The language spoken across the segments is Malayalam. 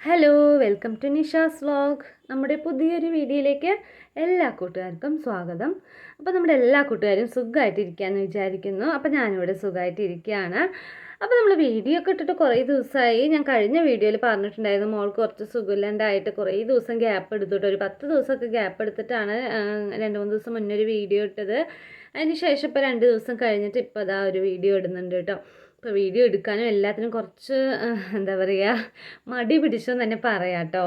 Hello welcome to Nisha's vlog. നമ്മുടെ പുതിയൊരു വീഡിയോയിലേക്ക് എല്ലാ കൂട്ടുകാർക്കും സ്വാഗതം. അപ്പോൾ നമ്മുടെ എല്ലാ കൂട്ടുകാരും സുഖമായിട്ടിരിക്കുകയെന്ന് വിചാരിക്കുന്നു. അപ്പോൾ ഞാനിവിടെ സുഖമായിട്ടിരിക്കുകയാണ്. അപ്പോൾ നമ്മൾ വീഡിയോ ഒക്കെ ഇട്ടിട്ട് കുറേ ദിവസമായി. ഞാൻ കഴിഞ്ഞ വീഡിയോയിൽ പറഞ്ഞിട്ടുണ്ടായിരുന്നു മോൾക്ക് കുറച്ച് സുഖമില്ലാണ്ടായിട്ട് കുറേ ദിവസം ഗ്യാപ്പ് എടുത്തിട്ട് ഒരു 10 ദിവസമൊക്കെ ഗ്യാപ്പ് എടുത്തിട്ടാണ് 2-3 ദിവസം മുന്നേ ഒരു വീഡിയോ ഇട്ടത്. അതിന് ശേഷം ഇപ്പോൾ 2 ദിവസം കഴിഞ്ഞിട്ട് ഇപ്പോൾ അതാ ഒരു വീഡിയോ ഇടുന്നുണ്ട് കേട്ടോ. ഇപ്പോൾ വീഡിയോ എടുക്കാനും എല്ലാത്തിനും കുറച്ച് എന്താ പറയുക മടി പിടിച്ചെന്ന് തന്നെ പറയാം കേട്ടോ.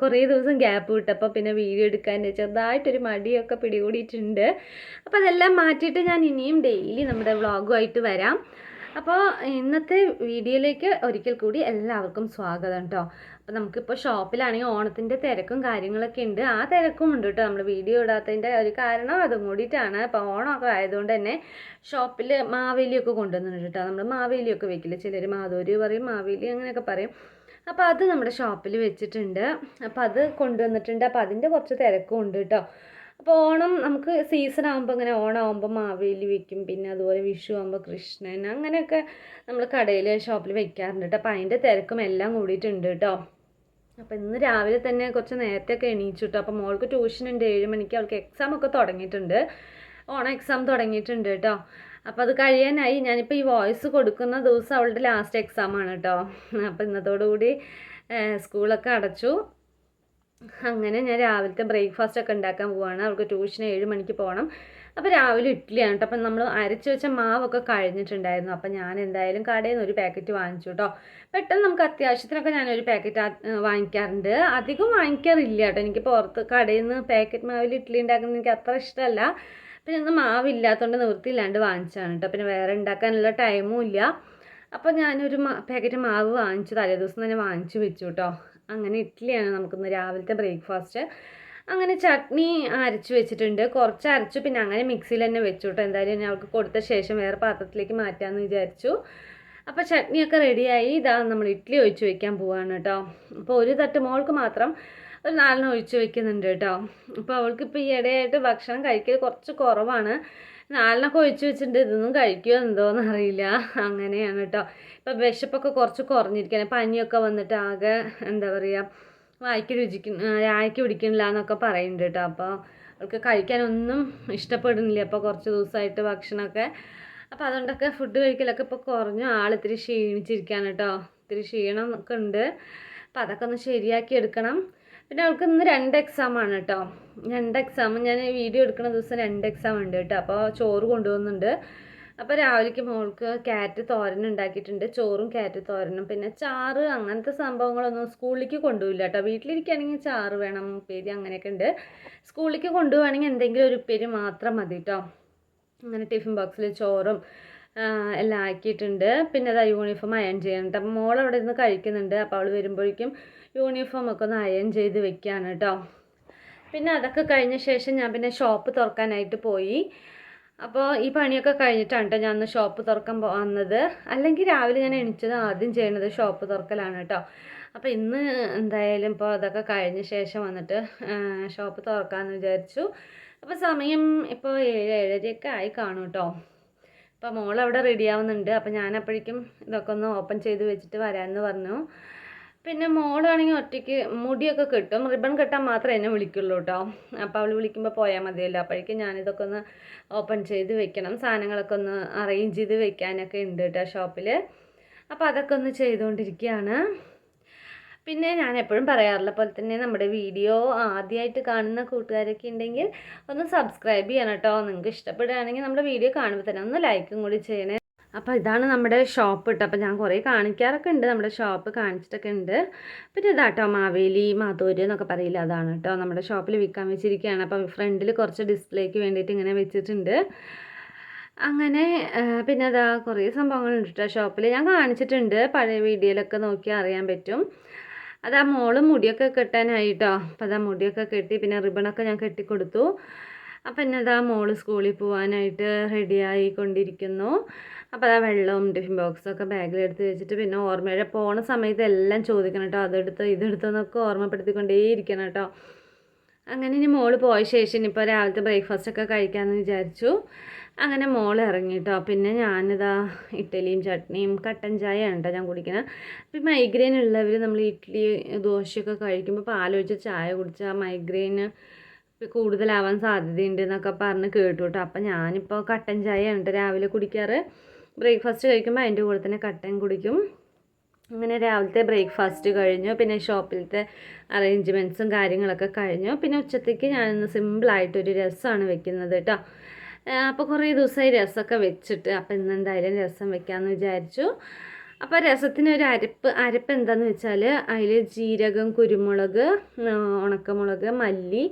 കുറേ ദിവസം ഗ്യാപ്പ് വിട്ടപ്പോൾ പിന്നെ വീഡിയോ എടുക്കാൻ ചെറുതായിട്ടൊരു മടിയൊക്കെ പിടികൂടിയിട്ടുണ്ട്. അപ്പോൾ അതെല്ലാം മാറ്റിയിട്ട് ഞാൻ ഇനിയും ഡെയിലി നമ്മുടെ വ്ളോഗുമായിട്ട് വരാം. അപ്പോൾ ഇന്നത്തെ വീഡിയോയിലേക്ക് ഒരിക്കൽ കൂടി എല്ലാവർക്കും സ്വാഗതം കേട്ടോ. അപ്പോൾ നമുക്കിപ്പോൾ ഷോപ്പിലാണെങ്കിൽ ഓണത്തിൻ്റെ തിരക്കും കാര്യങ്ങളൊക്കെ ഉണ്ട്. ആ തിരക്കും ഉണ്ട് കേട്ടോ. നമ്മൾ വീഡിയോ ഇടാത്തതിൻ്റെ ഒരു കാരണം അതും കൂടിയിട്ടാണ്. അപ്പോൾ ഓണമൊക്കെ ആയതുകൊണ്ട് തന്നെ ഷോപ്പിൽ മാവേലിയൊക്കെ കൊണ്ടുവന്നിട്ടുണ്ട് കേട്ടോ. നമ്മൾ മാവേലിയൊക്കെ വെക്കില്ല, ചിലർ മാധൂരി പറയും, മാവേലി അങ്ങനെയൊക്കെ പറയും. അപ്പോൾ അത് നമ്മുടെ ഷോപ്പിൽ വെച്ചിട്ടുണ്ട്. അപ്പോൾ അത് കൊണ്ടുവന്നിട്ടുണ്ട്. അപ്പോൾ അതിൻ്റെ കുറച്ച് തിരക്കും ഉണ്ട് കേട്ടോ. അപ്പോൾ ഓണം നമുക്ക് സീസൺ ആകുമ്പോൾ ഇങ്ങനെ ഓണം ആകുമ്പോൾ മാവേലി വെക്കും, പിന്നെ അതുപോലെ വിഷു ആകുമ്പോൾ കൃഷ്ണൻ, അങ്ങനെയൊക്കെ നമ്മൾ കടയിൽ ഷോപ്പിൽ വെക്കാറുണ്ട് കേട്ടോ. അപ്പോൾ അതിൻ്റെ തിരക്കും എല്ലാം കൂടിയിട്ടുണ്ട് കേട്ടോ. അപ്പോൾ ഇന്ന് രാവിലെ തന്നെ കുറച്ച് നേരത്തെയൊക്കെ എണീച്ചു കേട്ടോ. അപ്പോൾ മോൾക്ക് ട്യൂഷൻ ഉണ്ട് 7 മണിക്ക്. അവൾക്ക് എക്സാം ഒക്കെ തുടങ്ങിയിട്ടുണ്ട്, ഓണം എക്സാം തുടങ്ങിയിട്ടുണ്ട് കേട്ടോ. അപ്പോൾ അത് കഴിയാനായി. ഞാനിപ്പോൾ ഈ വോയിസ് കൊടുക്കുന്ന ദിവസം അവളുടെ ലാസ്റ്റ് എക്സാമാണ് കേട്ടോ. അപ്പോൾ ഇന്നത്തോടുകൂടി സ്കൂളൊക്കെ അടച്ചു. അങ്ങനെ ഞാൻ രാവിലത്തെ ബ്രേക്ക്ഫാസ്റ്റ് ഒക്കെ ഉണ്ടാക്കാൻ പോവുകയാണ്. അവൾക്ക് ട്യൂഷന് 7 മണിക്ക് പോകണം. അപ്പോൾ രാവിലെ ഇഡ്ഡലിയാണ് കേട്ടോ. അപ്പം നമ്മൾ അരച്ച് വെച്ച മാവൊക്കെ കഴിഞ്ഞിട്ടുണ്ടായിരുന്നു. അപ്പം ഞാൻ എന്തായാലും കടയിൽ നിന്ന് ഒരു പാക്കറ്റ് വാങ്ങിച്ചു കേട്ടോ. പെട്ടെന്ന് നമുക്ക് അത്യാവശ്യത്തിനൊക്കെ ഞാനൊരു പാക്കറ്റ് വാങ്ങിക്കാറുണ്ട്. അധികം വാങ്ങിക്കാറില്ല കേട്ടോ. എനിക്ക് പുറത്ത് കടയിൽ നിന്ന് പാക്കറ്റ് മാവിൽ ഇഡ്ഡലി ഉണ്ടാക്കുന്നത് എനിക്ക് അത്ര ഇഷ്ടമല്ല. പിന്നെ ഇന്ന് മാവില്ലാത്തതുകൊണ്ട് നിവൃത്തിയില്ലാണ്ട് വാങ്ങിച്ചാണ് കേട്ടോ. പിന്നെ വേറെ ഉണ്ടാക്കാനുള്ള ടൈമും ഇല്ല. അപ്പോൾ ഞാനൊരു പാക്കറ്റ് മാവ് വാങ്ങിച്ചു, തലേ ദിവസം തന്നെ വാങ്ങിച്ചു വെച്ചു കേട്ടോ. അങ്ങനെ ഇഡ്ഡലിയാണ് നമുക്കിന്ന് രാവിലത്തെ ബ്രേക്ക്ഫാസ്റ്റ്. അങ്ങനെ ചട്നി അരച്ച് വെച്ചിട്ടുണ്ട്, കുറച്ച് അരച്ചു, പിന്നെ അങ്ങനെ മിക്സിയിൽ തന്നെ വെച്ചു കേട്ടോ. എന്തായാലും ഞാൻ അവൾക്ക് കൊടുത്ത ശേഷം വേറെ പാത്രത്തിലേക്ക് മാറ്റാമെന്ന് വിചാരിച്ചു. അപ്പോൾ ചട്നിയൊക്കെ റെഡിയായി. ഇതാ നമ്മൾ ഇഡ്ഡലി ഒഴിച്ച് വയ്ക്കാൻ പോവാണ് കേട്ടോ. അപ്പോൾ ഒരു തട്ട് മോൾക്ക് മാത്രം ഒരു 4 ഒഴിച്ച് വയ്ക്കുന്നുണ്ട് കേട്ടോ. അപ്പോൾ അവൾക്കിപ്പോൾ ഈ ഇടയായിട്ട് ഭക്ഷണം കഴിക്കൽ കുറച്ച് കുറവാണ്. 4 ഒഴിച്ച് വെച്ചിട്ടുണ്ട്. ഇതൊന്നും കഴിക്കുമോ എന്തോന്ന് അറിയില്ല. അങ്ങനെയാണ് കേട്ടോ. ഇപ്പോൾ വിശപ്പൊക്കെ കുറച്ച് കുറഞ്ഞിരിക്കുകയാണ്. പനിയൊക്കെ വന്നിട്ട് ആകെ എന്താ പറയുക വായിക്ക് പിടിക്കണില്ല എന്നൊക്കെ പറയുന്നുണ്ട് കേട്ടോ. അപ്പോൾ അവൾക്ക് കഴിക്കാനൊന്നും ഇഷ്ടപ്പെടുന്നില്ല ഇപ്പോൾ കുറച്ച് ദിവസമായിട്ട് ഭക്ഷണമൊക്കെ. അപ്പോൾ അതുകൊണ്ടൊക്കെ ഫുഡ് കഴിക്കലൊക്കെ ഇപ്പോൾ കുറഞ്ഞു. ആളിത്തിരി ക്ഷീണിച്ചിരിക്കുകയാണ് കേട്ടോ. ഇത്തിരി ക്ഷീണം ഒക്കെ ഉണ്ട്. അപ്പോൾ അതൊക്കെ ഒന്ന് ശരിയാക്കി എടുക്കണം. പിന്നെ അവൾക്ക് ഇന്ന് 2 എക്സാമാണ് കേട്ടോ. 2 എക്സാം ഞാൻ വീഡിയോ എടുക്കുന്ന ദിവസം 2 എക്സാം ഉണ്ട് കേട്ടോ. അപ്പോൾ ചോറ് കൊണ്ടുപോകുന്നുണ്ട്. അപ്പോൾ രാവിലേക്ക് മോൾക്ക് ക്യാരറ്റ് തോരൻ ഉണ്ടാക്കിയിട്ടുണ്ട്, ചോറും ക്യാരറ്റ് തോരനും. പിന്നെ ചാറ് അങ്ങനത്തെ സംഭവങ്ങളൊന്നും സ്കൂളിലേക്ക് കൊണ്ടുപോയില്ല കേട്ടോ. വീട്ടിലിരിക്കുകയാണെങ്കിൽ ചാറ് വേണം, ഉപ്പേരി അങ്ങനെയൊക്കെ ഉണ്ട്. സ്കൂളിലേക്ക് കൊണ്ടുപോവുകയാണെങ്കിൽ എന്തെങ്കിലും ഒരു ഉപ്പേരി മാത്രം മതി കേട്ടോ. അങ്ങനെ ടിഫിൻ ബോക്സിൽ ചോറും എല്ലാം ആക്കിയിട്ടുണ്ട്. പിന്നെ അതാ യൂണിഫോം അയൺ ചെയ്യാനുണ്ട്. അപ്പോൾ മോൾ അവിടെ നിന്ന് കഴിക്കുന്നുണ്ട്. അപ്പോൾ അവൾ വരുമ്പോഴേക്കും യൂണിഫോമൊക്കെ ഒന്ന് അയൺ ചെയ്ത് വെക്കുകയാണ് കേട്ടോ. പിന്നെ അതൊക്കെ കഴിഞ്ഞ ശേഷം ഞാൻ പിന്നെ ഷോപ്പ് തുറക്കാനായിട്ട് പോയി. അപ്പോൾ ഈ പണിയൊക്കെ കഴിഞ്ഞിട്ടാണ് കേട്ടോ ഞാൻ ഷോപ്പ് തുറക്കാൻ വന്നത്. അല്ലെങ്കിൽ രാവിലെ ഞാൻ എണീച്ചത് ആദ്യം ചെയ്യുന്നത് ഷോപ്പ് തുറക്കലാണ് കേട്ടോ. അപ്പോൾ ഇന്ന് എന്തായാലും ഇപ്പോൾ അതൊക്കെ കഴിഞ്ഞ ശേഷം വന്നിട്ട് ഷോപ്പ് തുറക്കാമെന്ന് വിചാരിച്ചു. അപ്പോൾ സമയം ഇപ്പോൾ 7-7:30 ആയി കാണും കേട്ടോ. അപ്പോൾ മോളവിടെ റെഡി ആവുന്നുണ്ട്. അപ്പോൾ ഞാൻ അപ്പോഴേക്കും ഇതൊക്കെ ഒന്ന് ഓപ്പൺ ചെയ്ത് വെച്ചിട്ട് വരാമെന്ന് പറഞ്ഞു. പിന്നെ മോളാണെങ്കിൽ ഒറ്റയ്ക്ക് മുടിയൊക്കെ കെട്ടും, റിബൺ കെട്ടാൻ മാത്രമേ എന്നെ വിളിക്കുള്ളൂ കേട്ടോ. അപ്പോൾ അവൾ വിളിക്കുമ്പോൾ പോയാൽ മതിയല്ലോ. അപ്പോഴേക്കും ഞാനിതൊക്കെ ഒന്ന് ഓപ്പൺ ചെയ്ത് വെക്കണം, സാധനങ്ങളൊക്കെ ഒന്ന് അറേഞ്ച് ചെയ്ത് വെക്കാനൊക്കെ ഉണ്ട് കേട്ടോ ഷോപ്പിൽ. അപ്പോൾ അതൊക്കെ ഒന്ന് ചെയ്തുകൊണ്ടിരിക്കുകയാണ്. പിന്നെ ഞാൻ എപ്പോഴും പറയാറുള്ള പോലെ തന്നെ നമ്മുടെ വീഡിയോ ആദ്യമായിട്ട് കാണുന്ന കൂട്ടുകാരൊക്കെ ഉണ്ടെങ്കിൽ ഒന്ന് സബ്സ്ക്രൈബ് ചെയ്യണം കേട്ടോ. നിങ്ങൾക്ക് ഇഷ്ടപ്പെടുകയാണെങ്കിൽ നമ്മുടെ വീഡിയോ കാണുമ്പോൾ തന്നെ ഒന്ന് ലൈക്കും കൂടി ചെയ്യണേ. അപ്പോൾ ഇതാണ് നമ്മുടെ ഷോപ്പ് കേട്ടോ. അപ്പോൾ ഞാൻ കുറേ കാണിക്കാറൊക്കെ ഉണ്ട്, നമ്മുടെ ഷോപ്പ് കാണിച്ചിട്ടൊക്കെ ഉണ്ട്. പിന്നെ ഇതാട്ടോ മാവേലി മാധൂര് എന്നൊക്കെ പറയില്ല, അതാണ് കേട്ടോ നമ്മുടെ ഷോപ്പിൽ വിൽക്കാൻ വെച്ചിരിക്കുകയാണ്. അപ്പോൾ ഫ്രണ്ടിൽ കുറച്ച് ഡിസ്പ്ലേക്ക് വേണ്ടിയിട്ട് ഇങ്ങനെ വെച്ചിട്ടുണ്ട്. അങ്ങനെ പിന്നെ അതാ കുറേ സംഭവങ്ങളുണ്ട് കേട്ടോ ഷോപ്പിൽ. ഞാൻ കാണിച്ചിട്ടുണ്ട്, പഴയ വീഡിയോയിലൊക്കെ നോക്കിയാൽ അറിയാൻ പറ്റും. അതാ മോള് മുടിയൊക്കെ കെട്ടാനായിട്ടോ. അപ്പോൾ അതാ മുടിയൊക്കെ കെട്ടി, പിന്നെ റിബണൊക്കെ ഞാൻ കെട്ടിക്കൊടുത്തു. അപ്പം പിന്നെ അതാ മോള് സ്കൂളിൽ പോകാനായിട്ട് റെഡിയായി കൊണ്ടിരിക്കുന്നു. അപ്പോൾ അതാ വെള്ളവും ടിഫിൻ ബോക്സൊക്കെ ബാഗിലെടുത്ത് വെച്ചിട്ട് പിന്നെ ഓർമ്മയുടെ പോണ സമയത്ത് എല്ലാം ചോദിക്കണം കേട്ടോ. അതെടുത്തോ ഇതെടുത്തോ എന്നൊക്കെ ഓർമ്മപ്പെടുത്തിക്കൊണ്ടേയിരിക്കണം കേട്ടോ. അങ്ങനെ ഇനി മോള് പോയ ശേഷം ഇനിയിപ്പോൾ രാവിലത്തെ ബ്രേക്ക്ഫാസ്റ്റൊക്കെ കഴിക്കാമെന്ന് വിചാരിച്ചു. അങ്ങനെ മോൾ ഇറങ്ങി കേട്ടോ. പിന്നെ ഞാനിതാ ഇഡ്ഡലിയും ചട്നിയും കട്ടൻ ചായയാണ് കേട്ടോ ഞാൻ കുടിക്കുന്നത്. അപ്പോൾ മൈഗ്രെയിൻ ഉള്ളവർ നമ്മൾ ഇഡ്ഡലി ദോശയൊക്കെ കഴിക്കുമ്പോൾ പാലൊഴിച്ച് ചായ കുടിച്ചാൽ മൈഗ്രെയിന് കൂടുതലാവാൻ സാധ്യതയുണ്ട് എന്നൊക്കെ പറഞ്ഞ് കേട്ടു കേട്ടോ. അപ്പം ഞാനിപ്പോൾ കട്ടൻ ചായയാണ് കേട്ടോ രാവിലെ കുടിക്കാറ്. ബ്രേക്ക്ഫാസ്റ്റ് കഴിക്കുമ്പോൾ അതിൻ്റെ കൂടെ തന്നെ കട്ടൻ കുടിക്കും. അങ്ങനെ രാവിലത്തെ ബ്രേക്ക്ഫാസ്റ്റ് കഴിഞ്ഞു. പിന്നെ ഷോപ്പിലത്തെ അറേഞ്ച്മെൻറ്റ്സും കാര്യങ്ങളൊക്കെ കഴിഞ്ഞു. പിന്നെ ഉച്ചത്തേക്ക് ഞാനിന്ന് സിമ്പിളായിട്ടൊരു രസമാണ് വെക്കുന്നത് കേട്ടോ. അപ്പോൾ കുറേ ദിവസമായി രസമൊക്കെ വെച്ചിട്ട്, അപ്പോൾ ഇന്ന് എന്തായാലും രസം വെക്കാമെന്ന് വിചാരിച്ചു. അപ്പോൾ രസത്തിനൊരു അരപ്പ് എന്താണെന്ന് വെച്ചാൽ അതിൽ ജീരകം, കുരുമുളക്, ഉണക്കമുളക്, മല്ലി,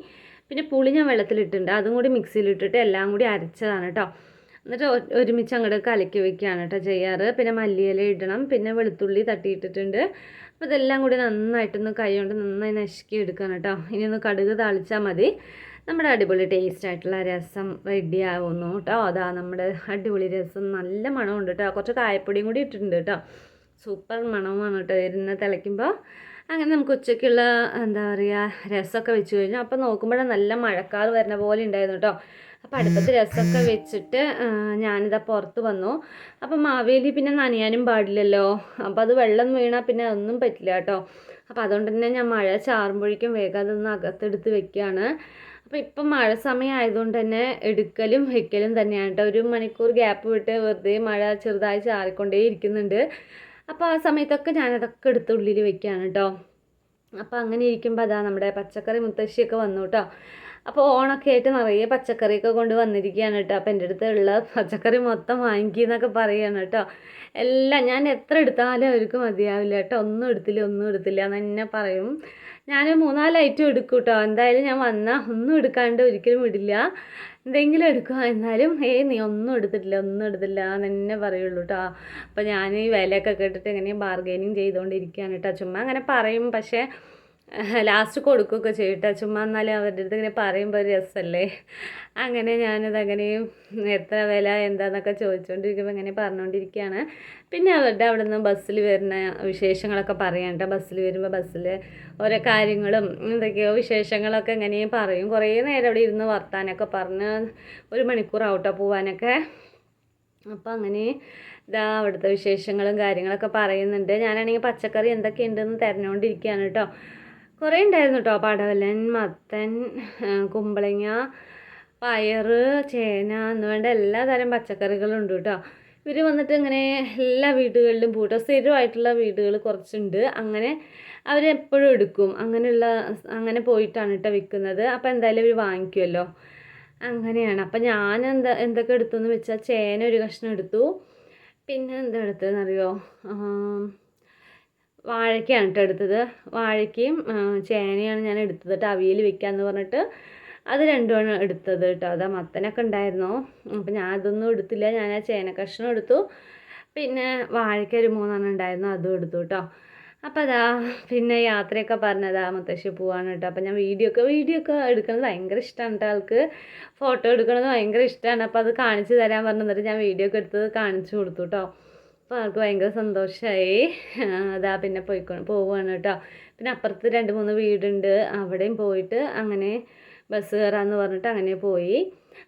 പിന്നെ പുളി ഞാൻ വെള്ളത്തിലിട്ടുണ്ട്, അതും കൂടി മിക്സിയിലിട്ടിട്ട് എല്ലാം കൂടി അരച്ചതാണ് കേട്ടോ. എന്നിട്ട് ഒരുമിച്ച് അങ്ങോട്ട് കലക്കി വയ്ക്കുകയാണ് കേട്ടോ ചെയ്യാറ്. പിന്നെ മല്ലിയില ഇടണം, പിന്നെ വെളുത്തുള്ളി തട്ടിയിട്ടിട്ടുണ്ട്. അപ്പോൾ ഇതെല്ലാം കൂടി നന്നായിട്ടൊന്ന് കൈ കൊണ്ട് നന്നായി നശിക്കി എടുക്കണം കേട്ടോ. ഇനി ഒന്ന് കടുക് താളിച്ചാൽ മതി. നമ്മുടെ അടിപൊളി ടേസ്റ്റ് ആയിട്ടുള്ള രസം റെഡി ആവുന്നു കേട്ടോ. അതാ നമ്മുടെ അടിപൊളി രസം, നല്ല മണമുണ്ട് കേട്ടോ. കുറച്ച് കായപ്പൊടിയും കൂടി ഇട്ടിട്ടുണ്ട് കേട്ടോ. സൂപ്പർ മണമാണ് കേട്ടോ ഇരുന്ന് തിളയ്ക്കുമ്പോൾ. അങ്ങനെ നമുക്ക് ഉച്ചയ്ക്കുള്ള എന്താ പറയുക രസമൊക്കെ വെച്ച് കഴിഞ്ഞു. അപ്പോൾ നോക്കുമ്പോഴാണ് നല്ല മഴക്കാർ വരുന്ന പോലെ ഉണ്ടായിരുന്നു കേട്ടോ. അപ്പോൾ അടുപ്പത്ത് രസമൊക്കെ വെച്ചിട്ട് ഞാനിതാ പുറത്ത് വന്നു. അപ്പം മാവേലി പിന്നെ നനയാനും പാടില്ലല്ലോ. അപ്പോൾ അത് വെള്ളം വീണാൽ പിന്നെ ഒന്നും പറ്റില്ല കേട്ടോ. അപ്പോൾ അതുകൊണ്ട് തന്നെ ഞാൻ മഴ ചാറുമ്പോഴേക്കും വേഗം അതൊന്ന് അകത്തെടുത്ത് വെക്കുകയാണ്. അപ്പോൾ ഇപ്പം മഴ സമയം ആയതുകൊണ്ട് തന്നെ എടുക്കലും വെക്കലും തന്നെയാണ് കേട്ടോ. 1 മണിക്കൂർ ഗ്യാപ്പ് വിട്ട് വെറുതെ മഴ ചെറുതായി ചാറിക്കൊണ്ടേ ഇരിക്കുന്നുണ്ട്. അപ്പോൾ ആ സമയത്തൊക്കെ ഞാനതൊക്കെ എടുത്ത് ഉള്ളിൽ വെക്കുകയാണ് കേട്ടോ. അപ്പോൾ അങ്ങനെ ഇരിക്കുമ്പോൾ അതാ നമ്മുടെ പച്ചക്കറി മുത്തശ്ശിയൊക്കെ വന്നു കേട്ടോ. അപ്പോൾ ഓണൊക്കെ ആയിട്ട് നിറയെ പച്ചക്കറിയൊക്കെ കൊണ്ട് വന്നിരിക്കുകയാണ് കേട്ടോ. അപ്പോൾ എൻ്റെ അടുത്തുള്ള പച്ചക്കറി മൊത്തം വാങ്ങിക്കുന്നൊക്കെ പറയുകയാണ് കേട്ടോ. എല്ലാം ഞാൻ എത്ര എടുത്താലും അവർക്ക് മതിയാവില്ല കേട്ടോ. ഒന്നും എടുത്തില്ല എന്ന് തന്നെ പറയും. ഞാൻ 3-4 ഐറ്റം എടുക്കും കേട്ടോ. എന്തായാലും ഞാൻ വന്നാൽ ഒന്നും എടുക്കാണ്ട് ഒരിക്കലും വിടില്ല. എന്തെങ്കിലും എടുക്കുക എന്നാലും നീ ഒന്നും എടുത്തിട്ടില്ല എന്ന് തന്നെ പറയുള്ളൂ കേട്ടോ. അപ്പോൾ ഞാൻ ഈ വിലയൊക്കെ കേട്ടിട്ട് എങ്ങനെ ബാർഗൈനിങ് ചെയ്തുകൊണ്ടിരിക്കുകയാണ് കേട്ടോ. ചുമ്മാ അങ്ങനെ പറയും, പക്ഷേ ലാസ്റ്റ് കൊടുക്കുകയൊക്കെ ചെയ്യട്ടോ. ചുമ്മാ എന്നാലും അവരുടെ അടുത്ത് ഇങ്ങനെ പറയുമ്പോൾ ഒരു രസമല്ലേ. അങ്ങനെ ഞാനതങ്ങനെയും എത്ര വില എന്താണെന്നൊക്കെ ചോദിച്ചുകൊണ്ടിരിക്കുമ്പോൾ ഇങ്ങനെ പറഞ്ഞുകൊണ്ടിരിക്കുകയാണ്. പിന്നെ അവരുടെ അവിടെ നിന്ന് ബസ്സിൽ വരുന്ന വിശേഷങ്ങളൊക്കെ പറയാം കേട്ടോ. ബസ്സിൽ വരുമ്പോൾ ബസ്സിൽ ഓരോ കാര്യങ്ങളും എന്തൊക്കെയോ വിശേഷങ്ങളൊക്കെ ഇങ്ങനെ പറയും. കുറേ നേരം അവിടെ ഇരുന്ന് വർത്താനൊക്കെ പറഞ്ഞ് 1 മണിക്കൂറാവട്ടോ പോവാനൊക്കെ. അപ്പോൾ അങ്ങനെ ഇതാ അവിടുത്തെ വിശേഷങ്ങളും കാര്യങ്ങളൊക്കെ പറയുന്നുണ്ട്. ഞാനാണെങ്കിൽ പച്ചക്കറി എന്തൊക്കെയുണ്ടെന്ന് തിരഞ്ഞുകൊണ്ടിരിക്കുകയാണ് കേട്ടോ. കുറേ ഉണ്ടായിരുന്നു കേട്ടോ. പടവലൻ, മത്തൻ, കുമ്പളങ്ങ, പയറ്, ചേന എന്ന് വേണ്ട എല്ലാ തരം പച്ചക്കറികളുണ്ട് കേട്ടോ. ഇവർ വന്നിട്ട് ഇങ്ങനെ എല്ലാ വീടുകളിലും പോയിട്ട് സ്ഥിരമായിട്ടുള്ള വീടുകൾ കുറച്ചുണ്ട്. അങ്ങനെ അവരെപ്പോഴും എടുക്കും. അങ്ങനെ പോയിട്ടാണ് കേട്ടോ വിൽക്കുന്നത്. അപ്പോൾ എന്തായാലും ഇവർ വാങ്ങിക്കുമല്ലോ. അങ്ങനെയാണ്. അപ്പം ഞാൻ എന്തൊക്കെ എടുത്തു എന്ന് വെച്ചാൽ ചേന 1 കഷ്ണം എടുത്തു. പിന്നെ എന്താ എടുത്തതെന്നറിയോ, വാഴയ്ക്കാണ് കേട്ടോ എടുത്തത്. വാഴയ്ക്കയും ചേനയാണ് ഞാൻ എടുത്തത് കേട്ടോ. അവിയൽ വെക്കാമെന്ന് പറഞ്ഞിട്ട് അത് 2 എടുത്തത് കേട്ടോ. അതാ മത്തനൊക്കെ ഉണ്ടായിരുന്നു. അപ്പം ഞാൻ അതൊന്നും എടുത്തില്ല. ഞാൻ ആ ചേന കഷ്ണം എടുത്തു. പിന്നെ വാഴയ്ക്ക 3 ഉണ്ടായിരുന്നു, അതും എടുത്തു കേട്ടോ. അപ്പോൾ അതാ പിന്നെ യാത്രയൊക്കെ പറഞ്ഞതാ മുത്തശ്ശി പോവാണ് കേട്ടോ. അപ്പോൾ ഞാൻ വീഡിയോ ഒക്കെ എടുക്കുന്നത് ഭയങ്കര ഇഷ്ടമാണ് കേട്ടോ. ആൾക്ക് ഫോട്ടോ എടുക്കുന്നത് ഭയങ്കര ഇഷ്ടമാണ്. അപ്പോൾ അത് കാണിച്ചു തരാൻ പറഞ്ഞിട്ട് ഞാൻ വീഡിയോ ഒക്കെ എടുത്തത് കാണിച്ചു കൊടുത്തു കേട്ടോ. അപ്പോൾ ആൾക്ക് ഭയങ്കര സന്തോഷമായി. അതാ പിന്നെ പോവുകയാണ് കേട്ടോ. പിന്നെ അപ്പുറത്ത് 2-3 വീടുണ്ട്, അവിടെയും പോയിട്ട് അങ്ങനെ ബസ് കയറാമെന്ന് പറഞ്ഞിട്ട് അങ്ങനെ പോയി.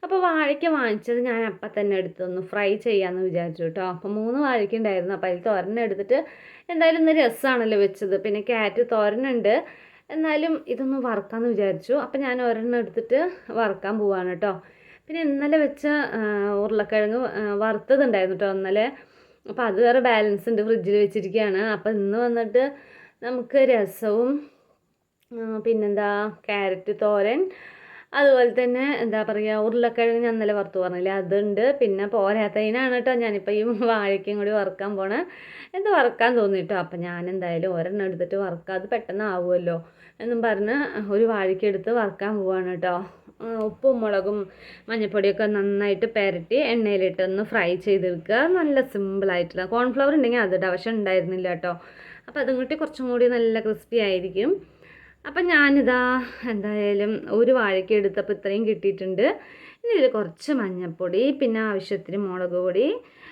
അപ്പോൾ വാഴയ്ക്ക വാങ്ങിച്ചത് ഞാൻ അപ്പം തന്നെ എടുത്തൊന്ന് ഫ്രൈ ചെയ്യാമെന്ന് വിചാരിച്ചു കേട്ടോ. അപ്പോൾ 3 വാഴയ്ക്ക ഉണ്ടായിരുന്നു. അപ്പോൾ അതിൽ തോരൻ എടുത്തിട്ട് എന്തായാലും ഇന്ന് രസമാണല്ലോ വെച്ചത്. പിന്നെ ക്യാരറ്റ് തോരനുണ്ട്, എന്നാലും ഇതൊന്ന് വറുക്കാമെന്ന് വിചാരിച്ചു. അപ്പോൾ ഞാൻ ഒരെണ്ണം എടുത്തിട്ട് വറുക്കാൻ പോവാണ് കേട്ടോ. പിന്നെ ഇന്നലെ വെച്ച ഉരുളക്കിഴങ്ങ് വറുത്തതുണ്ടായിരുന്നു കേട്ടോ ഇന്നലെ. അപ്പോൾ അത് വേറെ ബാലൻസ് ഉണ്ട്, ഫ്രിഡ്ജിൽ വെച്ചിരിക്കുകയാണ്. അപ്പോൾ ഇന്ന് വന്നിട്ട് നമുക്ക് രസവും പിന്നെന്താ ക്യാരറ്റ് തോരൻ, അതുപോലെ തന്നെ എന്താ പറയുക ഉരുളക്കിഴങ്ങ് ഞാൻ ഇന്നലെ വറുത്ത് പറഞ്ഞില്ലേ അതുണ്ട്. പിന്നെ പോരാത്തതിനാണ് കേട്ടോ ഞാനിപ്പോൾ ഈ വാഴയ്ക്കും കൂടി വറുക്കാൻ പോണേ. എന്താ വറുക്കാൻ തോന്നിട്ടോ. അപ്പം ഞാൻ എന്തായാലും ഒരെണ്ണം എടുത്തിട്ട് വറുക്കാം, അത് പെട്ടെന്ന് ആവുമല്ലോ എന്നും പറഞ്ഞ് 1 വാഴയ്ക്ക എടുത്ത് വറുക്കാൻ പോവാണ് കേട്ടോ. ഉപ്പും മുളകും മഞ്ഞൾപ്പൊടിയൊക്കെ നന്നായിട്ട് പുരട്ടി എണ്ണയിലിട്ടൊന്ന് ഫ്രൈ ചെയ്തെടുക്കുക. നല്ല സിമ്പിളായിട്ടുള്ള കോൺഫ്ലവർ ഉണ്ടെങ്കിൽ അതിടാം, പക്ഷെ ഉണ്ടായിരുന്നില്ല കേട്ടോ. അപ്പോൾ അതും കൂട്ടി കുറച്ചും കൂടി നല്ല ക്രിസ്പി ആയിരിക്കും. അപ്പം ഞാനിതാ എന്തായാലും 1 വാഴയ്ക്ക എടുത്തപ്പോൾ ഇത്രയും കിട്ടിയിട്ടുണ്ട്. ഇനി ഇതിൽ കുറച്ച് മഞ്ഞൾപ്പൊടി, പിന്നെ ആവശ്യത്തിന് മുളക് പൊടി,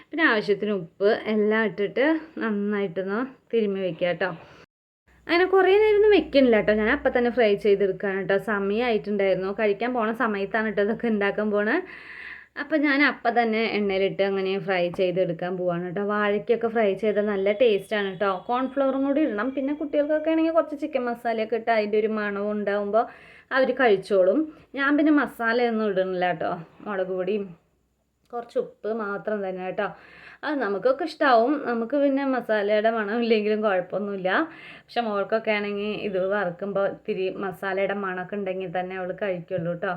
പിന്നെ ആവശ്യത്തിന് ഉപ്പ് എല്ലാം ഇട്ടിട്ട് നന്നായിട്ടൊന്ന് തിരുമ്മി വയ്ക്കുക കേട്ടോ. അങ്ങനെ കുറേ നേരമൊന്നും വെക്കണില്ല കേട്ടോ, ഞാൻ അപ്പം തന്നെ ഫ്രൈ ചെയ്തെടുക്കുകയാണ് കേട്ടോ. സമയമായിട്ടുണ്ടായിരുന്നു, കഴിക്കാൻ പോണ സമയത്താണ് കേട്ടോ ഇതൊക്കെ ഉണ്ടാക്കാൻ പോണേ. അപ്പം ഞാൻ അപ്പം തന്നെ എണ്ണയിലിട്ട് അങ്ങനെ ഫ്രൈ ചെയ്തെടുക്കാൻ പോവാണ് കേട്ടോ. വാഴയ്ക്കൊക്കെ ഫ്രൈ ചെയ്താൽ നല്ല ടേസ്റ്റാണ് കേട്ടോ. കോൺഫ്ലവറും കൂടി ഇടണം. പിന്നെ കുട്ടികൾക്കൊക്കെ ആണെങ്കിൽ കുറച്ച് ചിക്കൻ മസാലയൊക്കെ ഇട്ട് അതിൻ്റെ ഒരു മണവും ഉണ്ടാകുമ്പോൾ അവർ കഴിച്ചോളും. ഞാൻ പിന്നെ മസാലയൊന്നും ഇടുന്നില്ല കേട്ടോ, മുളക് പൊടിയും കുറച്ച് ഉപ്പ് മാത്രം തന്നെ കേട്ടോ. അത് നമുക്കൊക്കെ ഇഷ്ടമാവും, നമുക്ക് പിന്നെ മസാലയുടെ മണം ഇല്ലെങ്കിലും കുഴപ്പമൊന്നുമില്ല. പക്ഷെ മോൾക്കൊക്കെ ആണെങ്കിൽ ഇത് വറുക്കുമ്പോൾ ഇത്തിരി മസാലയുടെ മണമൊക്കെ ഉണ്ടെങ്കിൽ തന്നെ അവൾ കഴിക്കുള്ളൂ കേട്ടോ.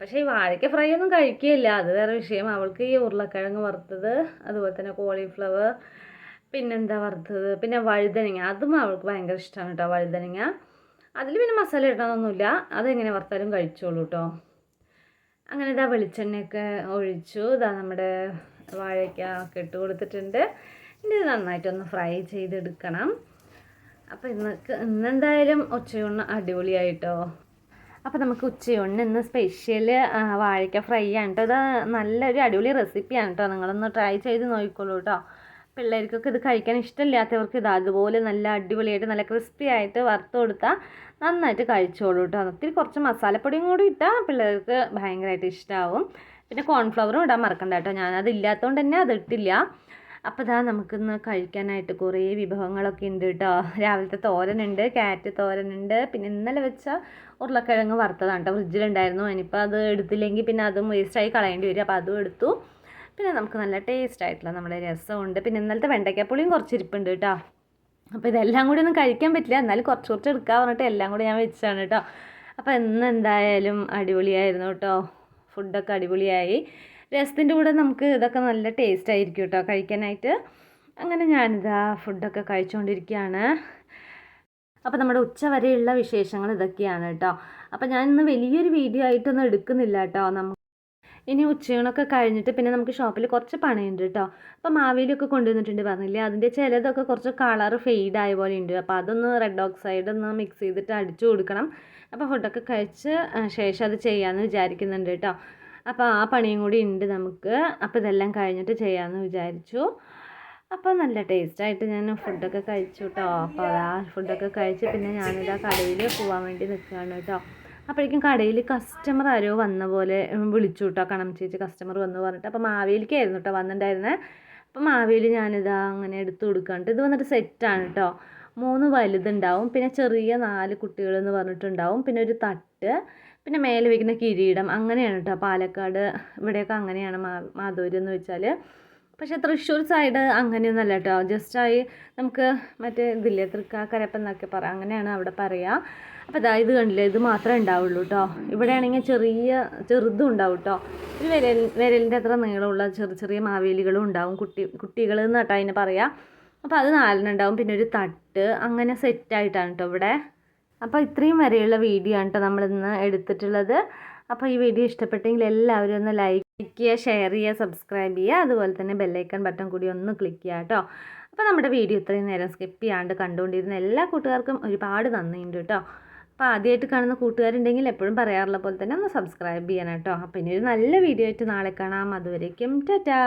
പക്ഷേ ഈ വാഴയ്ക്ക ഫ്രൈ ഒന്നും കഴിക്കുകയില്ല, അത് വേറെ വിഷയം. അവൾക്ക് ഈ ഉരുളക്കിഴങ്ങ് വറുത്തത്, അതുപോലെ തന്നെ കോളിഫ്ലവർ, പിന്നെന്താ വറുത്തത്, പിന്നെ വഴുതനങ്ങ, അതും അവൾക്ക് ഭയങ്കര ഇഷ്ടമാണ് കേട്ടോ വഴുതനങ്ങ. അതിൽ പിന്നെ മസാല ഇടണമെന്നൊന്നുമില്ല, അതെങ്ങനെ വറുത്താലും കഴിച്ചോളൂ കേട്ടോ. അങ്ങനെ ഇതാ വെളിച്ചെണ്ണയൊക്കെ ഒഴിച്ചു, ഇതാ നമ്മുടെ വാഴയ്ക്ക ഒക്കെ ഇട്ട് കൊടുത്തിട്ടുണ്ട്. ഇനി ഇത് നന്നായിട്ടൊന്ന് ഫ്രൈ ചെയ്തെടുക്കണം. അപ്പോൾ ഇന്നെന്തായാലും ഉച്ചയൂണ് അടിപൊളിയായിട്ടോ. അപ്പോൾ നമുക്ക് ഉച്ചയൂണിന് ഇന്ന് സ്പെഷ്യൽ വാഴയ്ക്ക ഫ്രൈ ആണ് കേട്ടോ. ഇത് നല്ലൊരു അടിപൊളി റെസിപ്പിയാണ് കേട്ടോ, നിങ്ങളൊന്ന് ട്രൈ ചെയ്ത് നോക്കിക്കോളൂ കേട്ടോ. പിള്ളേർക്കൊക്കെ ഇത് കഴിക്കാൻ ഇഷ്ടമില്ലാത്തവർക്ക് ഇത് അതുപോലെ നല്ല അടിപൊളിയായിട്ട് നല്ല ക്രിസ്പി ആയിട്ട് വറുത്ത് കൊടുത്താൽ നന്നായിട്ട് കഴിച്ചോളൂ കേട്ടോ. ഒത്തിരി കുറച്ച് മസാലപ്പൊടിയും കൂടി ഇട്ടാൽ പിള്ളേർക്ക് ഭയങ്കരമായിട്ട് ഇഷ്ടമാവും. പിന്നെ കോൺഫ്ലവറും ഇടാൻ മറക്കണ്ട കേട്ടോ, ഞാനത് ഇല്ലാത്തതുകൊണ്ട് തന്നെ അത് ഇട്ടില്ല. അപ്പോൾ ഇതാ നമുക്കിന്ന് കഴിക്കാനായിട്ട് കുറേ വിഭവങ്ങളൊക്കെ ഉണ്ട് കേട്ടോ. രാവിലത്തെ തോരനുണ്ട്, ക്യാരറ്റ് തോരനുണ്ട്, പിന്നെ ഇന്നലെ വെച്ച ഉരുളക്കിഴങ്ങ് വറുത്തതാണ് കേട്ടോ, ഫ്രിഡ്ജിലുണ്ടായിരുന്നു. ഇനിയിപ്പോൾ അത് എടുത്തില്ലെങ്കിൽ പിന്നെ അതും വേസ്റ്റായി കളയേണ്ടി വരും, അപ്പോൾ അതും എടുത്തു. പിന്നെ നമുക്ക് നല്ല ടേസ്റ്റ് ആയിട്ടുള്ള നമ്മുടെ രസമുണ്ട്, പിന്നെ ഇന്നലത്തെ വെണ്ടയ്ക്കപ്പുളിയും കുറച്ചിരിപ്പുണ്ട് കേട്ടോ. അപ്പോൾ ഇതെല്ലാം കൂടി ഒന്നും കഴിക്കാൻ പറ്റില്ല, എന്നാലും കുറച്ച് കുറച്ച് എടുക്കാൻ പറഞ്ഞിട്ട് എല്ലാം കൂടി ഞാൻ വെച്ചാണ് കേട്ടോ. അപ്പോൾ ഇന്ന് എന്തായാലും അടിപൊളിയായിരുന്നു കേട്ടോ, ഫുഡൊക്കെ അടിപൊളിയായി. രസത്തിൻ്റെ കൂടെ നമുക്ക് ഇതൊക്കെ നല്ല ടേസ്റ്റ് ആയിരിക്കും കേട്ടോ കഴിക്കാനായിട്ട്. അങ്ങനെ ഞാനിതാ ഫുഡൊക്കെ കഴിച്ചുകൊണ്ടിരിക്കുകയാണ്. അപ്പോൾ നമ്മുടെ ഉച്ച വരെയുള്ള വിശേഷങ്ങൾ ഇതൊക്കെയാണ് കേട്ടോ. അപ്പോൾ ഞാൻ ഇന്ന് വലിയൊരു വീഡിയോ ആയിട്ടൊന്നും എടുക്കുന്നില്ല കേട്ടോ. ഇനി ഉച്ചയൂണൊക്കെ കഴിഞ്ഞിട്ട് പിന്നെ നമുക്ക് ഷോപ്പിൽ കുറച്ച് പണിയുണ്ട് കേട്ടോ. അപ്പോൾ മാവേലിയൊക്കെ കൊണ്ടുവന്നിട്ടുണ്ട് പറഞ്ഞില്ലേ, അതിൻ്റെ ചിലതൊക്കെ കുറച്ച് കളർ ഫെയ്ഡ് ആയ പോലെ ഉണ്ട്. അപ്പോൾ അതൊന്ന് റെഡ് ഓക്സൈഡ് ഒന്ന് മിക്സ് ചെയ്തിട്ട് അടിച്ചു കൊടുക്കണം. അപ്പോൾ ഫുഡൊക്കെ കഴിച്ച് ശേഷം അത് ചെയ്യാമെന്ന് വിചാരിക്കുന്നുണ്ട് കേട്ടോ. അപ്പോൾ ആ പണിയും കൂടി ഉണ്ട് നമുക്ക്. അപ്പോൾ ഇതെല്ലാം കഴിഞ്ഞിട്ട് ചെയ്യാമെന്ന് വിചാരിച്ചു. അപ്പോൾ നല്ല ടേസ്റ്റായിട്ട് ഞാൻ ഫുഡൊക്കെ കഴിച്ചു കേട്ടോ. അപ്പോൾ അതാ ഫുഡൊക്കെ കഴിച്ച് പിന്നെ ഞാനിതാ കടയിൽ പോകാൻ വേണ്ടി നിൽക്കുകയാണ് കേട്ടോ. അപ്പോഴേക്കും കടയിൽ കസ്റ്റമർ ആരോ വന്ന പോലെ വിളിച്ചു കേട്ടോ, കണം ചേച്ചി കസ്റ്റമർ വന്നു പറഞ്ഞിട്ട്. അപ്പോൾ മാവേലിക്കായിരുന്നു കേട്ടോ വന്നിട്ടുണ്ടായിരുന്നത്. അപ്പോൾ മാവേലി ഞാനിതാ അങ്ങനെ എടുത്തു കൊടുക്കാണ്ട്. ഇത് വന്നിട്ട് സെറ്റാണ് കേട്ടോ. 3 വലുതുണ്ടാവും, പിന്നെ ചെറിയ 4 കുട്ടികളെന്ന് പറഞ്ഞിട്ടുണ്ടാവും, പിന്നെ ഒരു തട്ട്, പിന്നെ മേലെ വയ്ക്കുന്ന കിരീടം. അങ്ങനെയാണ് കേട്ടോ പാലക്കാട്, ഇവിടെയൊക്കെ അങ്ങനെയാണ് മാധൂരി എന്ന് വെച്ചാൽ. പക്ഷേ തൃശ്ശൂർ സൈഡ് അങ്ങനെയൊന്നുമല്ല കേട്ടോ, ജസ്റ്റായി നമുക്ക് മറ്റേ ഇതില്ലേ തൃക്കാക്കരപ്പം എന്നൊക്കെ പറയാം, അങ്ങനെയാണ് അവിടെ പറയുക. അപ്പോൾ ഇതാ ഇത് കണ്ടില്ലേ, ഇത് മാത്രമേ ഉണ്ടാവുള്ളൂ കേട്ടോ. ഇവിടെ ആണെങ്കിൽ ചെറുതും ഉണ്ടാവും കേട്ടോ, ഒരു വിരലിൻ്റെ അത്ര നീളമുള്ള ചെറിയ മാവേലികളും ഉണ്ടാവും, കുട്ടികൾ എന്ന് കേട്ടോ അതിനെ പറയാം. അപ്പോൾ അത് 4 ഉണ്ടാവും, പിന്നെ ഒരു തട്ട്, അങ്ങനെ സെറ്റായിട്ടാണ് കേട്ടോ ഇവിടെ. അപ്പോൾ ഇത്രയും വരെയുള്ള വീഡിയോ ആണ് കേട്ടോ നമ്മളിന്ന് എടുത്തിട്ടുള്ളത്. അപ്പോൾ ഈ വീഡിയോ ഇഷ്ടപ്പെട്ടെങ്കിൽ എല്ലാവരും ഒന്ന് ലൈക്ക് ചെയ്യുക, ഷെയർ ചെയ്യുക, സബ്സ്ക്രൈബ് ചെയ്യുക, അതുപോലെ തന്നെ ബെല്ലൈക്കൺ ബട്ടൺ കൂടി ഒന്ന് ക്ലിക്ക് ചെയ്യുക കേട്ടോ. അപ്പോൾ നമ്മുടെ വീഡിയോ ഇത്രയും നേരം സ്കിപ്പ് ചെയ്യാണ്ട് കണ്ടുകൊണ്ടിരുന്ന എല്ലാ കൂട്ടുകാർക്കും ഒരുപാട് നന്ദിയുണ്ട് കേട്ടോ. അപ്പോൾ ആദ്യമായിട്ട് കാണുന്ന കൂട്ടുകാരുണ്ടെങ്കിൽ എപ്പോഴും പറയാറുള്ള പോലെ തന്നെ ഒന്ന് സബ്സ്ക്രൈബ് ചെയ്യണം കേട്ടോ. അപ്പോൾ ഇനി ഒരു നല്ല വീഡിയോ ആയിട്ട് നാളെ കാണാം. അതുവരേക്കും ടാറ്റാ.